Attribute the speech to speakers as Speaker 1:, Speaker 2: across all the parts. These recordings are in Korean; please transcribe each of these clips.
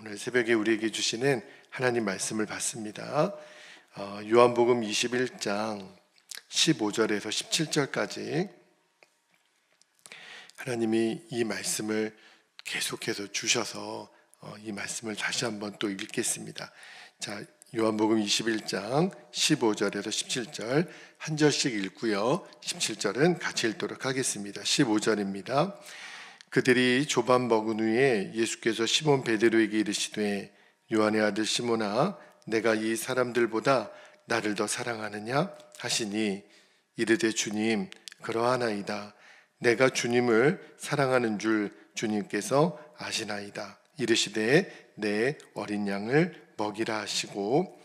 Speaker 1: 오늘 새벽에 우리에게 주시는 하나님 말씀을 받습니다. 요한복음 21장 15절에서 17절까지 하나님이 이 말씀을 계속해서 주셔서 이 말씀을 다시 한번 또 읽겠습니다. 자, 요한복음 21장 15절에서 17절 한 절씩 읽고요. 17절은 같이 읽도록 하겠습니다. 15절입니다. 그들이 조밥 먹은 후에 예수께서 시몬 베드로에게 이르시되 요한의 아들 시몬아 내가 이 사람들보다 나를 더 사랑하느냐 하시니 이르되 주님 그러하나이다. 내가 주님을 사랑하는 줄 주님께서 아시나이다. 이르시되 내 어린 양을 먹이라 하시고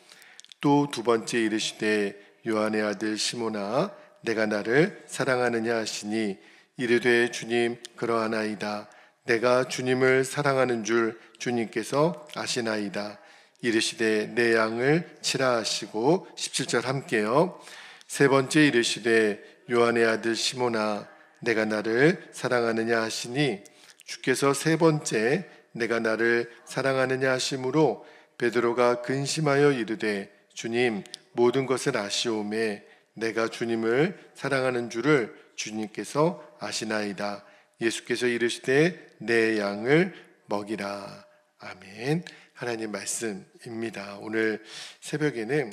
Speaker 1: 또 두 번째 이르시되 요한의 아들 시몬아 내가 나를 사랑하느냐 하시니 이르되 주님 그러하나이다. 내가 주님을 사랑하는 줄 주님께서 아시나이다. 이르시되 내 양을 치라 하시고 17절 함께요. 세 번째 이르시되 요한의 아들 시몬아 내가 나를 사랑하느냐 하시니 주께서 세 번째 내가 나를 사랑하느냐 하심으로 베드로가 근심하여 이르되 주님 모든 것을 아시오매 내가 주님을 사랑하는 줄을 주님께서 아시나이다. 예수께서 이르시되 내 양을 먹이라. 아멘. 하나님 말씀입니다. 오늘 새벽에는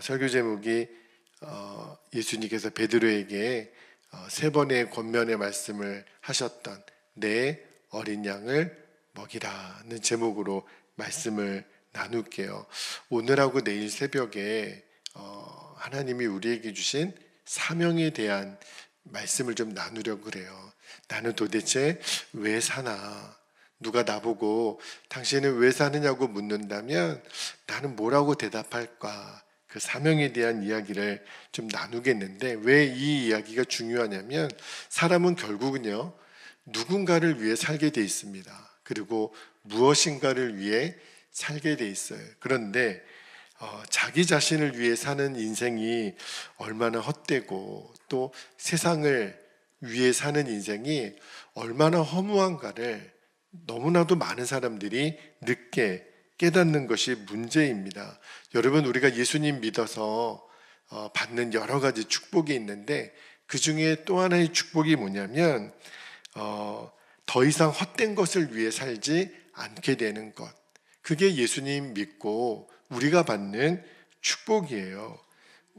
Speaker 1: 설교 제목이 예수님께서 베드로에게 세 번의 권면의 말씀을 하셨던 내 어린 양을 먹이라는 제목으로 말씀을 나눌게요. 오늘하고 내일 새벽에 하나님이 우리에게 주신 사명에 대한 말씀을 좀 나누려고 그래요. 나는 도대체 왜 사나? 누가 나보고 당신은 왜 사느냐고 묻는다면 나는 뭐라고 대답할까? 그 사명에 대한 이야기를 좀 나누겠는데 왜 이 이야기가 중요하냐면 사람은 결국은요 누군가를 위해 살게 돼 있습니다. 그리고 무엇인가를 위해 살게 돼 있어요. 그런데 자기 자신을 위해 사는 인생이 얼마나 헛되고 또 세상을 위해 사는 인생이 얼마나 허무한가를 너무나도 많은 사람들이 늦게 깨닫는 것이 문제입니다. 여러분 우리가 예수님 믿어서 받는 여러 가지 축복이 있는데 그 중에 또 하나의 축복이 뭐냐면 더 이상 헛된 것을 위해 살지 않게 되는 것. 그게 예수님 믿고 우리가 받는 축복이에요.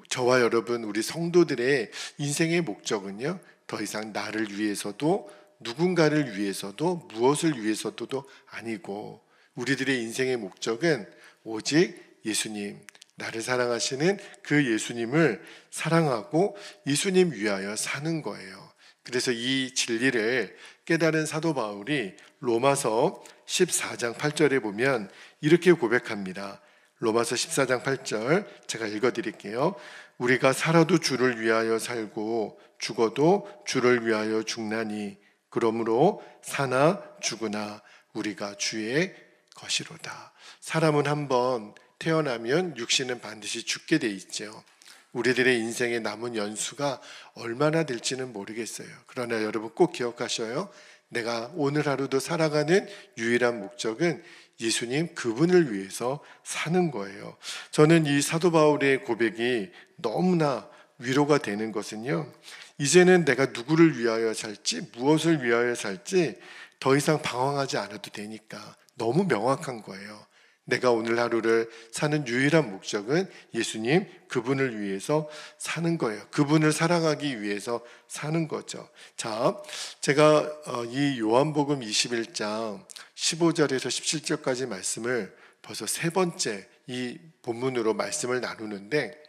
Speaker 1: 저와 여러분 우리 성도들의 인생의 목적은요 더 이상 나를 위해서도 누군가를 위해서도 무엇을 위해서도 아니고 우리들의 인생의 목적은 오직 예수님, 나를 사랑하시는 그 예수님을 사랑하고 예수님 위하여 사는 거예요. 그래서 이 진리를 깨달은 사도 바울이 로마서 14장 8절에 보면 이렇게 고백합니다. 로마서 14장 8절 제가 읽어드릴게요. 우리가 살아도 주를 위하여 살고 죽어도 주를 위하여 죽나니 그러므로 사나 죽으나 우리가 주의 것이로다. 사람은 한번 태어나면 육신은 반드시 죽게 돼 있죠. 우리들의 인생의 남은 연수가 얼마나 될지는 모르겠어요. 그러나 여러분 꼭 기억하셔요. 내가 오늘 하루도 살아가는 유일한 목적은 예수님 그분을 위해서 사는 거예요. 저는 이 사도 바울의 고백이 너무나 위로가 되는 것은요. 이제는 내가 누구를 위하여 살지 무엇을 위하여 살지 더 이상 방황하지 않아도 되니까 너무 명확한 거예요. 내가 오늘 하루를 사는 유일한 목적은 예수님 그분을 위해서 사는 거예요. 그분을 사랑하기 위해서 사는 거죠. 자, 제가 이 요한복음 21장 15절에서 17절까지 말씀을 벌써 세 번째 이 본문으로 말씀을 나누는데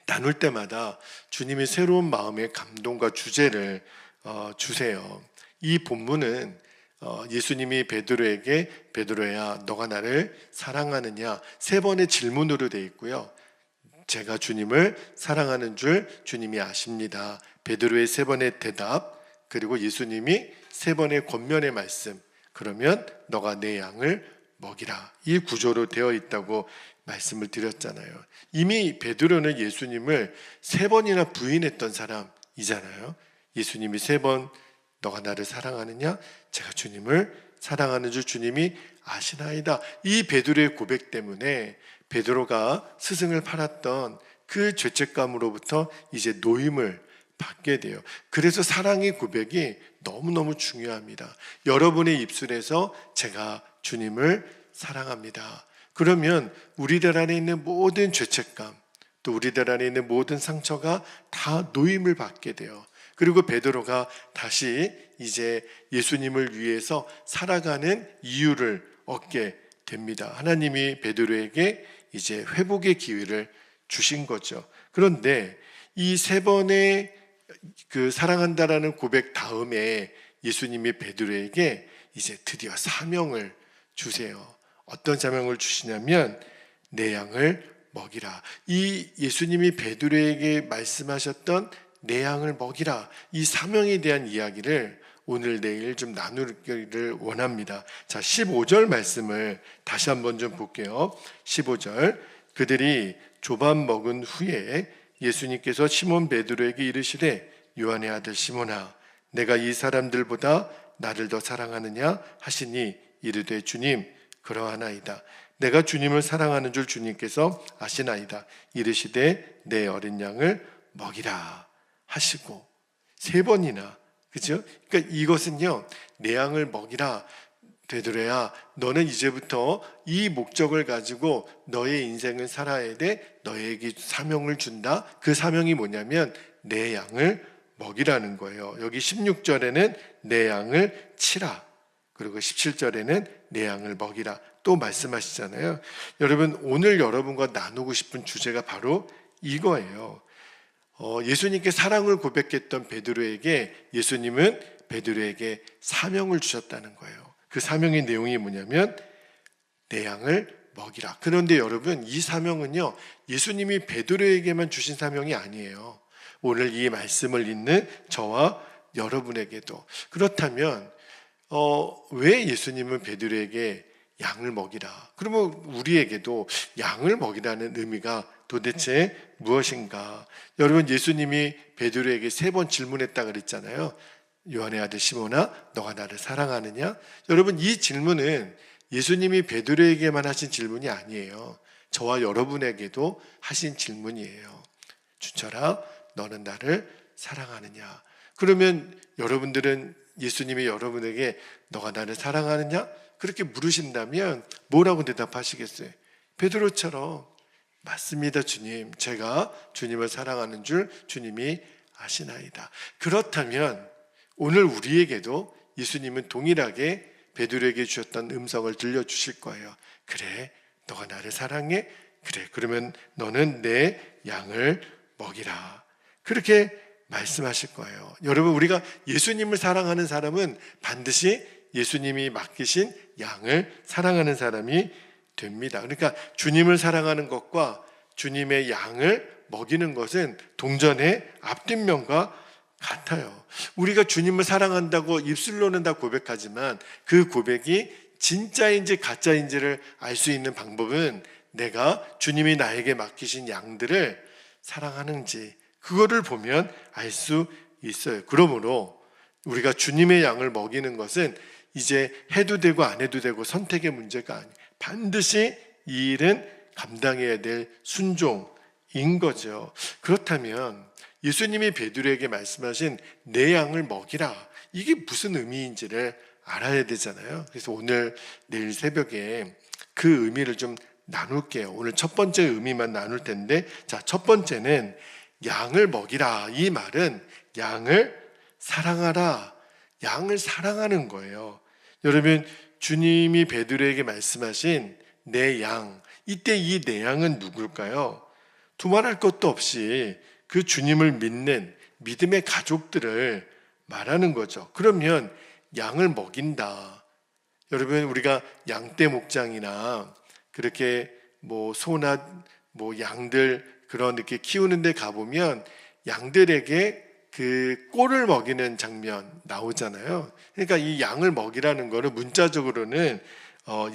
Speaker 1: 나눌 때마다 주님이 새로운 마음의 감동과 주제를 주세요. 이 본문은 예수님이 베드로에게 베드로야 너가 나를 사랑하느냐 세 번의 질문으로 되어 있고요. 제가 주님을 사랑하는 줄 주님이 아십니다. 베드로의 세 번의 대답 그리고 예수님이 세 번의 권면의 말씀 그러면 너가 내 양을 먹이라 이 구조로 되어 있다고 말씀을 드렸잖아요. 이미 베드로는 예수님을 세 번이나 부인했던 사람이잖아요. 예수님이 세 번 너가 나를 사랑하느냐? 제가 주님을 사랑하는 줄 주님이 아시나이다. 이 베드로의 고백 때문에 베드로가 스승을 팔았던 그 죄책감으로부터 이제 노임을 받게 돼요. 그래서 사랑의 고백이 너무너무 중요합니다. 여러분의 입술에서 제가 주님을 사랑합니다. 그러면 우리들 안에 있는 모든 죄책감, 또 우리들 안에 있는 모든 상처가 다 노임을 받게 돼요. 그리고 베드로가 다시 이제 예수님을 위해서 살아가는 이유를 얻게 됩니다. 하나님이 베드로에게 이제 회복의 기회를 주신 거죠. 그런데 이 세 번의 그 사랑한다라는 고백 다음에 예수님이 베드로에게 이제 드디어 사명을 주세요. 어떤 사명을 주시냐면 내 양을 먹이라. 이 예수님이 베드로에게 말씀하셨던 내 양을 먹이라, 이 사명에 대한 이야기를 오늘 내일 좀 나누기를 원합니다. 자, 15절 말씀을 다시 한번 좀 볼게요. 15절, 그들이 조밥 먹은 후에 예수님께서 시몬 베드로에게 이르시되 요한의 아들 시몬아, 내가 이 사람들보다 나를 더 사랑하느냐 하시니 이르되 주님 그러하나이다. 내가 주님을 사랑하는 줄 주님께서 아시나이다. 이르시되 내 어린 양을 먹이라 하시고 세 번이나, 그죠? 그러니까 이것은요, 내 양을 먹이라. 베드로야, 너는 이제부터 이 목적을 가지고 너의 인생을 살아야 돼. 너에게 사명을 준다. 그 사명이 뭐냐면 내 양을 먹이라는 거예요. 여기 16절에는 내 양을 치라, 그리고 17절에는 내 양을 먹이라 또 말씀하시잖아요. 여러분, 오늘 여러분과 나누고 싶은 주제가 바로 이거예요. 예수님께 사랑을 고백했던 베드로에게 예수님은 베드로에게 사명을 주셨다는 거예요. 그 사명의 내용이 뭐냐면 내 양을 먹이라. 그런데 여러분, 이 사명은요, 예수님이 베드로에게만 주신 사명이 아니에요. 오늘 이 말씀을 읽는 저와 여러분에게도. 그렇다면 왜 예수님은 베드로에게 양을 먹이라, 그러면 우리에게도 양을 먹이라는 의미가 도대체 무엇인가? 여러분, 예수님이 베드로에게 세 번 질문했다 그랬잖아요. 요한의 아들 시몬아, 너가 나를 사랑하느냐? 여러분, 이 질문은 예수님이 베드로에게만 하신 질문이 아니에요. 저와 여러분에게도 하신 질문이에요. 주철아, 너는 나를 사랑하느냐? 그러면 여러분들은 예수님이 여러분에게 너가 나를 사랑하느냐? 그렇게 물으신다면 뭐라고 대답하시겠어요? 베드로처럼 맞습니다 주님, 제가 주님을 사랑하는 줄 주님이 아시나이다. 그렇다면 오늘 우리에게도 예수님은 동일하게 베드로에게 주셨던 음성을 들려주실 거예요. 그래, 너가 나를 사랑해? 그래, 그러면 너는 내 양을 먹이라. 그렇게 말씀하실 거예요. 여러분, 우리가 예수님을 사랑하는 사람은 반드시 예수님이 맡기신 양을 사랑하는 사람이 됩니다. 그러니까 주님을 사랑하는 것과 주님의 양을 먹이는 것은 동전의 앞뒷면과 같아요. 우리가 주님을 사랑한다고 입술로는 다 고백하지만 그 고백이 진짜인지 가짜인지를 알 수 있는 방법은 내가 주님이 나에게 맡기신 양들을 사랑하는지, 그거를 보면 알 수 있어요. 그러므로 우리가 주님의 양을 먹이는 것은 이제 해도 되고 안 해도 되고 선택의 문제가 아니에요. 반드시 이 일은 감당해야 될 순종인 거죠. 그렇다면 예수님이 베드로에게 말씀하신 내 양을 먹이라, 이게 무슨 의미인지를 알아야 되잖아요. 그래서 오늘 내일 새벽에 그 의미를 좀 나눌게요. 오늘 첫 번째 의미만 나눌 텐데, 자, 첫 번째는 양을 먹이라. 이 말은 양을 사랑하라, 양을 사랑하는 거예요. 여러분, 주님이 베드로에게 말씀하신 내 양, 이때 이 내 양은 누굴까요? 두말할 것도 없이 그 주님을 믿는 믿음의 가족들을 말하는 거죠. 그러면 양을 먹인다. 여러분, 우리가 양떼 목장이나 그렇게 소나 양들 그런 이렇게 키우는 데 가보면 양들에게 그 꼴을 먹이는 장면 나오잖아요. 그러니까 이 양을 먹이라는 거는 문자적으로는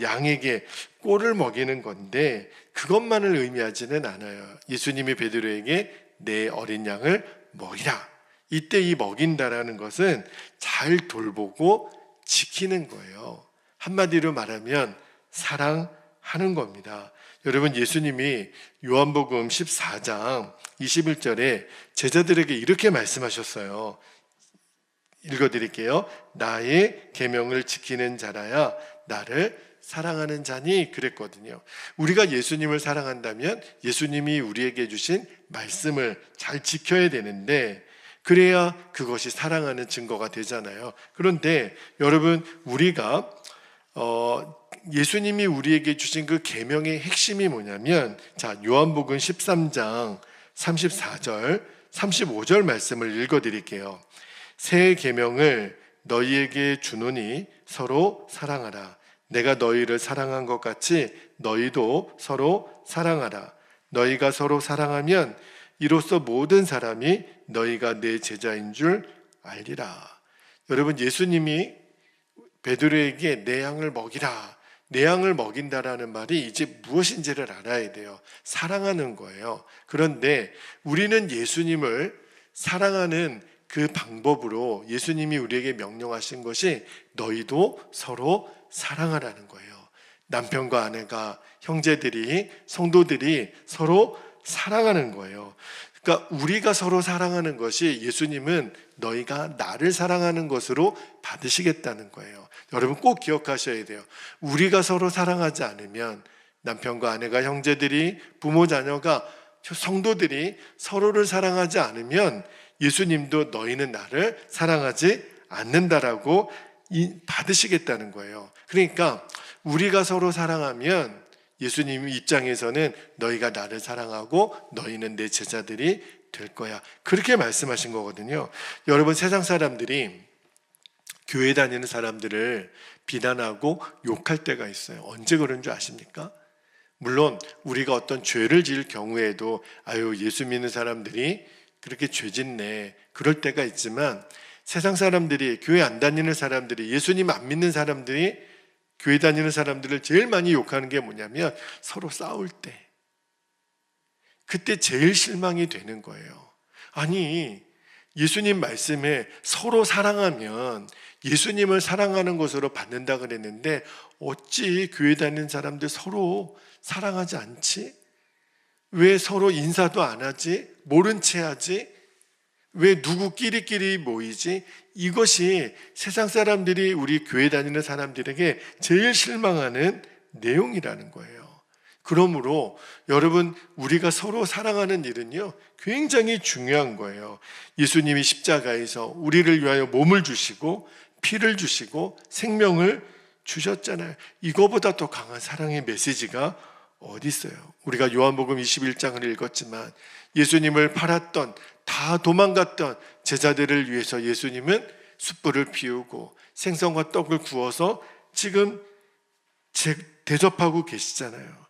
Speaker 1: 양에게 꼴을 먹이는 건데 그것만을 의미하지는 않아요. 예수님이 베드로에게 내 어린 양을 먹이라. 이때 이 먹인다라는 것은 잘 돌보고 지키는 거예요. 한마디로 말하면 사랑하는 겁니다. 여러분, 예수님이 요한복음 14장 21절에 제자들에게 이렇게 말씀하셨어요. 읽어드릴게요. 나의 계명을 지키는 자라야 나를 사랑하는 자니, 그랬거든요. 우리가 예수님을 사랑한다면 예수님이 우리에게 주신 말씀을 잘 지켜야 되는데, 그래야 그것이 사랑하는 증거가 되잖아요. 그런데 여러분, 우리가 예수님이 우리에게 주신 그 계명의 핵심이 뭐냐면, 자, 요한복음 13장 34절 35절 말씀을 읽어드릴게요. 새 계명을 너희에게 주노니 서로 사랑하라. 내가 너희를 사랑한 것 같이 너희도 서로 사랑하라. 너희가 서로 사랑하면 이로써 모든 사람이 너희가 내 제자인 줄 알리라. 여러분, 예수님이 베드로에게 내 양을 먹이라, 내 양을 먹인다라는 말이 이제 무엇인지를 알아야 돼요. 사랑하는 거예요. 그런데 우리는 예수님을 사랑하는 그 방법으로 예수님이 우리에게 명령하신 것이 너희도 서로 사랑하라는 거예요. 남편과 아내가, 형제들이, 성도들이 서로 사랑하는 거예요. 그러니까 우리가 서로 사랑하는 것이 예수님은 너희가 나를 사랑하는 것으로 받으시겠다는 거예요. 여러분, 꼭 기억하셔야 돼요. 우리가 서로 사랑하지 않으면, 남편과 아내가, 형제들이, 부모, 자녀가, 성도들이 서로를 사랑하지 않으면 예수님도 너희는 나를 사랑하지 않는다라고 받으시겠다는 거예요. 그러니까 우리가 서로 사랑하면 예수님 입장에서는 너희가 나를 사랑하고 너희는 내 제자들이 될 거야, 그렇게 말씀하신 거거든요. 여러분, 세상 사람들이 교회 다니는 사람들을 비난하고 욕할 때가 있어요. 언제 그런 줄 아십니까? 물론 우리가 어떤 죄를 지을 경우에도 아유, 예수 믿는 사람들이 그렇게 죄 짓네, 그럴 때가 있지만, 세상 사람들이, 교회 안 다니는 사람들이, 예수님 안 믿는 사람들이 교회 다니는 사람들을 제일 많이 욕하는 게 뭐냐면 서로 싸울 때, 그때 제일 실망이 되는 거예요. 아니, 예수님 말씀에 서로 사랑하면 예수님을 사랑하는 것으로 받는다 그랬는데 어찌 교회 다니는 사람들 서로 사랑하지 않지? 왜 서로 인사도 안 하지? 모른 채 하지? 왜 누구끼리끼리 모이지? 이것이 세상 사람들이 우리 교회 다니는 사람들에게 제일 실망하는 내용이라는 거예요. 그러므로 여러분, 우리가 서로 사랑하는 일은요, 굉장히 중요한 거예요. 예수님이 십자가에서 우리를 위하여 몸을 주시고 피를 주시고 생명을 주셨잖아요. 이거보다 더 강한 사랑의 메시지가 어디 있어요? 우리가 요한복음 21장을 읽었지만 예수님을 팔았던, 다 도망갔던 제자들을 위해서 예수님은 숯불을 피우고 생선과 떡을 구워서 지금 대접하고 계시잖아요.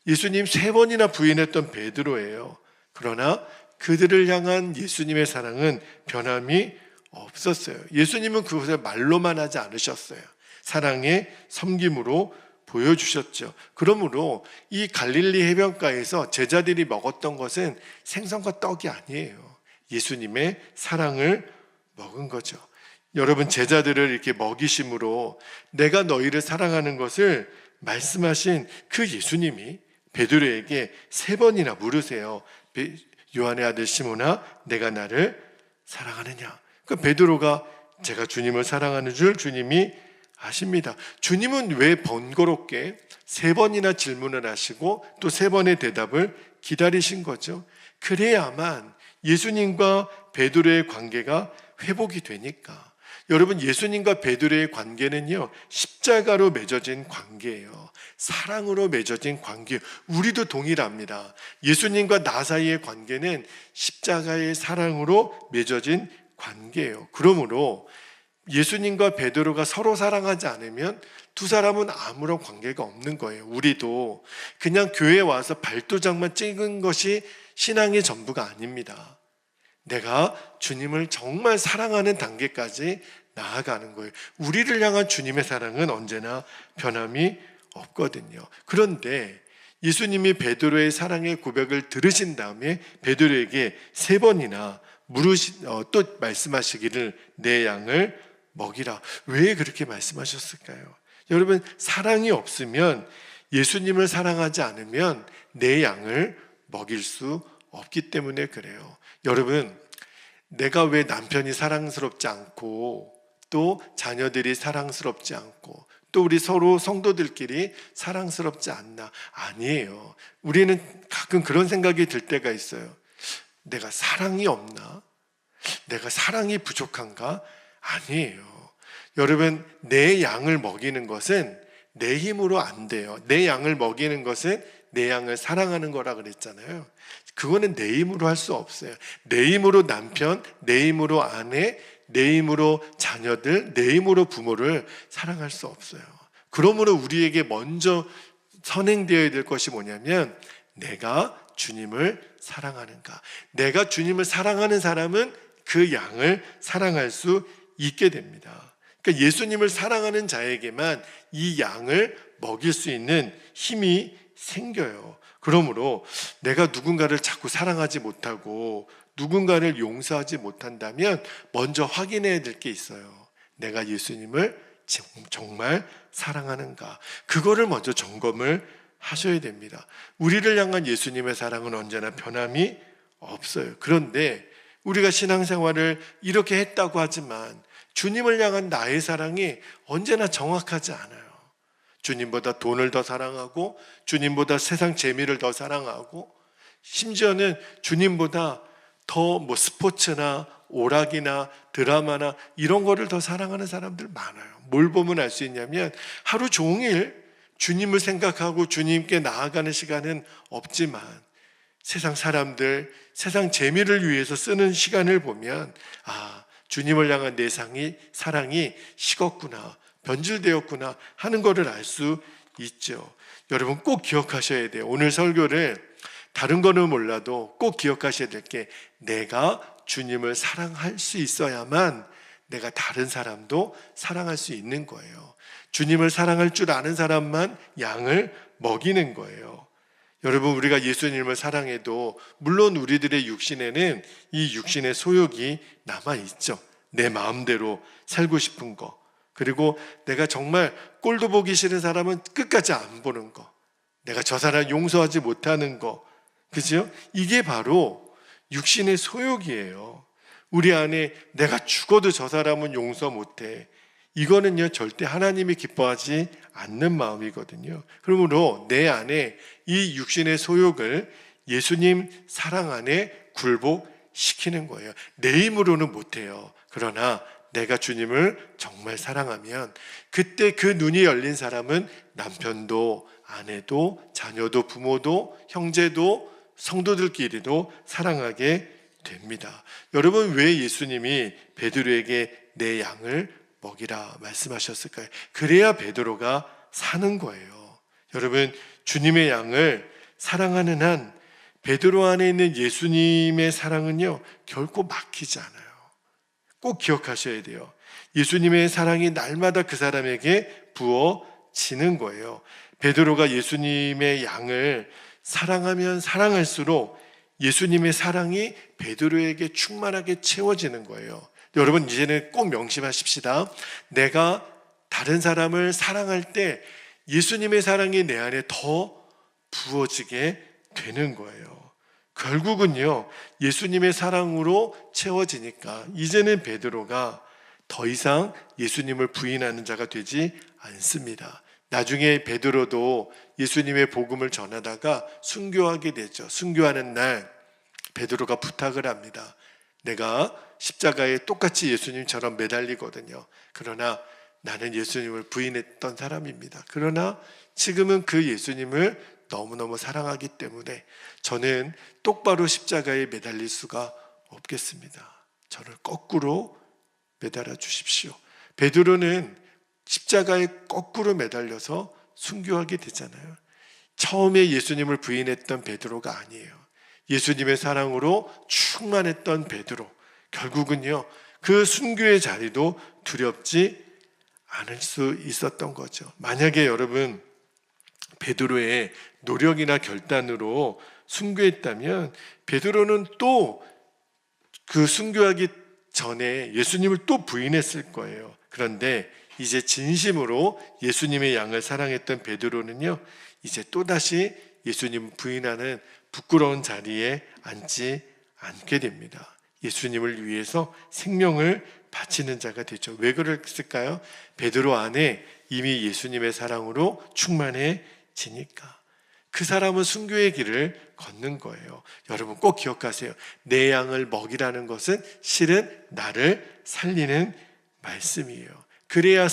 Speaker 1: 예수님 3번이나 부인했던 베드로예요. 그러나 그들을 향한 예수님의 사랑은 변함이 없었어요. 예수님은 그것을 말로만 하지 않으셨어요. 사랑의 섬김으로 보여주셨죠. 그러므로 이 갈릴리 해변가에서 제자들이 먹었던 것은 생선과 떡이 아니에요. 예수님의 사랑을 먹은 거죠. 여러분, 제자들을 이렇게 먹이심으로 내가 너희를 사랑하는 것을 말씀하신 그 예수님이 베드로에게 3번이나 물으세요. 요한의 아들 시몬아, 내가 나를 사랑하느냐? 그 베드로가 제가 주님을 사랑하는 줄 주님이 아십니다. 주님은 왜 번거롭게 3번이나 질문을 하시고 또 3번의 대답을 기다리신 거죠? 그래야만 예수님과 베드로의 관계가 회복이 되니까. 여러분, 예수님과 베드로의 관계는요, 십자가로 맺어진 관계예요. 사랑으로 맺어진 관계예요. 우리도 동일합니다. 예수님과 나 사이의 관계는 십자가의 사랑으로 맺어진 관계예요. 그러므로 예수님과 베드로가 서로 사랑하지 않으면 두 사람은 아무런 관계가 없는 거예요. 우리도 그냥 교회에 와서 발도장만 찍은 것이 신앙의 전부가 아닙니다. 내가 주님을 정말 사랑하는 단계까지 나아가는 거예요. 우리를 향한 주님의 사랑은 언제나 변함이 없거든요. 그런데 예수님이 베드로의 사랑의 고백을 들으신 다음에 베드로에게 3번이나 또 말씀하시기를 내 양을 먹이라. 왜 그렇게 말씀하셨을까요? 여러분, 사랑이 없으면, 예수님을 사랑하지 않으면 내 양을 먹일 수 없기 때문에 그래요. 여러분, 내가 왜 남편이 사랑스럽지 않고 또 자녀들이 사랑스럽지 않고 또 우리 서로 성도들끼리 사랑스럽지 않나? 아니에요. 우리는 가끔 그런 생각이 들 때가 있어요. 내가 사랑이 없나? 내가 사랑이 부족한가? 아니에요. 여러분, 내 양을 먹이는 것은 내 힘으로 안 돼요. 내 양을 먹이는 것은 내 양을 사랑하는 거라 그랬잖아요. 그거는 내 힘으로 할 수 없어요. 내 힘으로 남편, 내 힘으로 아내, 내 힘으로 자녀들, 내 힘으로 부모를 사랑할 수 없어요. 그러므로 우리에게 먼저 선행되어야 될 것이 뭐냐면, 내가 주님을 사랑하는가. 내가 주님을 사랑하는 사람은 그 양을 사랑할 수 있게 됩니다. 그러니까 예수님을 사랑하는 자에게만 이 양을 먹일 수 있는 힘이 생겨요. 그러므로 내가 누군가를 자꾸 사랑하지 못하고 누군가를 용서하지 못한다면 먼저 확인해야 될 게 있어요. 내가 예수님을 정말 사랑하는가. 그거를 먼저 점검을 하셔야 됩니다. 우리를 향한 예수님의 사랑은 언제나 변함이 없어요. 그런데 우리가 신앙생활을 이렇게 했다고 하지만 주님을 향한 나의 사랑이 언제나 정확하지 않아요. 주님보다 돈을 더 사랑하고 주님보다 세상 재미를 더 사랑하고 심지어는 주님보다 더 스포츠나 오락이나 드라마나 이런 거를 더 사랑하는 사람들 많아요. 뭘 보면 알 수 있냐면 하루 종일 주님을 생각하고 주님께 나아가는 시간은 없지만 세상 사람들, 세상 재미를 위해서 쓰는 시간을 보면 주님을 향한 내 사랑이 식었구나, 변질되었구나 하는 것을 알 수 있죠. 여러분 꼭 기억하셔야 돼요. 오늘 설교를 다른 거는 몰라도 꼭 기억하셔야 될 게, 내가 주님을 사랑할 수 있어야만 내가 다른 사람도 사랑할 수 있는 거예요. 주님을 사랑할 줄 아는 사람만 양을 먹이는 거예요. 여러분, 우리가 예수님을 사랑해도 물론 우리들의 육신에는 이 육신의 소욕이 남아있죠. 내 마음대로 살고 싶은 거, 그리고 내가 정말 꼴도 보기 싫은 사람은 끝까지 안 보는 거, 내가 저 사람 용서하지 못하는 거, 그죠? 이게 바로 육신의 소욕이에요. 우리 안에 내가 죽어도 저 사람은 용서 못해, 이거는요 절대 하나님이 기뻐하지 않는 마음이거든요. 그러므로 내 안에 이 육신의 소욕을 예수님 사랑 안에 굴복시키는 거예요. 내 힘으로는 못해요. 그러나 내가 주님을 정말 사랑하면 그때 그 눈이 열린 사람은 남편도 아내도 자녀도 부모도 형제도 성도들끼리도 사랑하게 됩니다. 여러분, 왜 예수님이 베드로에게 내 양을 먹이라 말씀하셨을까요? 그래야 베드로가 사는 거예요. 여러분, 주님의 양을 사랑하는 한 베드로 안에 있는 예수님의 사랑은요 결코 막히지 않아요. 꼭 기억하셔야 돼요. 예수님의 사랑이 날마다 그 사람에게 부어지는 거예요. 베드로가 예수님의 양을 사랑하면 사랑할수록 예수님의 사랑이 베드로에게 충만하게 채워지는 거예요. 여러분, 이제는 꼭 명심하십시다. 내가 다른 사람을 사랑할 때 예수님의 사랑이 내 안에 더 부어지게 되는 거예요. 결국은요 예수님의 사랑으로 채워지니까 이제는 베드로가 더 이상 예수님을 부인하는 자가 되지 않습니다. 나중에 베드로도 예수님의 복음을 전하다가 순교하게 되죠. 순교하는 날 베드로가 부탁을 합니다. 내가 십자가에 똑같이 예수님처럼 매달리거든요. 그러나 나는 예수님을 부인했던 사람입니다. 그러나 지금은 그 예수님을 너무너무 사랑하기 때문에 저는 똑바로 십자가에 매달릴 수가 없겠습니다. 저를 거꾸로 매달아 주십시오. 베드로는 십자가에 거꾸로 매달려서 순교하게 되잖아요. 처음에 예수님을 부인했던 베드로가 아니에요. 예수님의 사랑으로 충만했던 베드로, 결국은요 그 순교의 자리도 두렵지 않을 수 있었던 거죠. 만약에 여러분 베드로의 노력이나 결단으로 순교했다면 베드로는 또 그 순교하기 전에 예수님을 또 부인했을 거예요. 그런데 이제 진심으로 예수님의 양을 사랑했던 베드로는요, 이제 또다시 예수님 부인하는 부끄러운 자리에 앉지 않게 됩니다. 예수님을 위해서 생명을 바치는 자가 되죠. 왜 그랬을까요? 베드로 안에 이미 예수님의 사랑으로 충만해지니까. 그 사람은 순교의 길을 걷는 거예요. 여러분 꼭 기억하세요. 내 양을 먹이라는 것은 실은 나를 살리는 말씀이에요. 그래야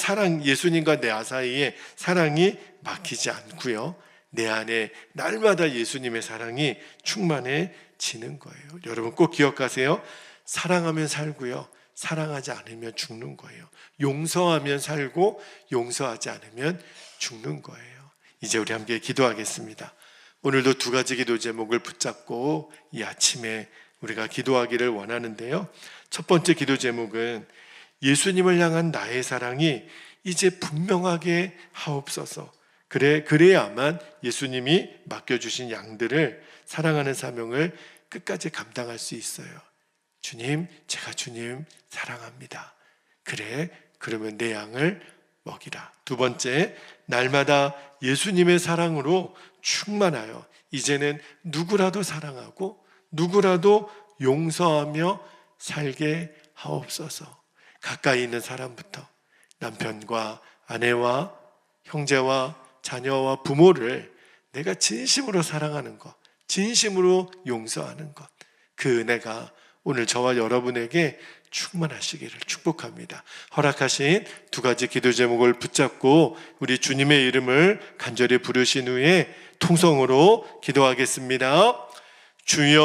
Speaker 1: 예수님과 내 사이에 사랑이 막히지 않고요, 내 안에 날마다 예수님의 사랑이 충만해지는 거예요. 여러분 꼭 기억하세요. 사랑하면 살고요, 사랑하지 않으면 죽는 거예요. 용서하면 살고 용서하지 않으면 죽는 거예요. 이제 우리 함께 기도하겠습니다. 오늘도 두 가지 기도 제목을 붙잡고 이 아침에 우리가 기도하기를 원하는데요. 첫 번째 기도 제목은 예수님을 향한 나의 사랑이 이제 분명하게 하옵소서. 그래야만 예수님이 맡겨주신 양들을 사랑하는 사명을 끝까지 감당할 수 있어요. 주님, 제가 주님 사랑합니다. 그러면 내 양을 먹이라. 두 번째, 날마다 예수님의 사랑으로 충만하여 이제는 누구라도 사랑하고 누구라도 용서하며 살게 하옵소서. 가까이 있는 사람부터 남편과 아내와 형제와 자녀와 부모를 내가 진심으로 사랑하는 것, 진심으로 용서하는 것, 그 은혜가 오늘 저와 여러분에게 충만하시기를 축복합니다. 허락하신 두 가지 기도 제목을 붙잡고 우리 주님의 이름을 간절히 부르신 후에 통성으로 기도하겠습니다. 주여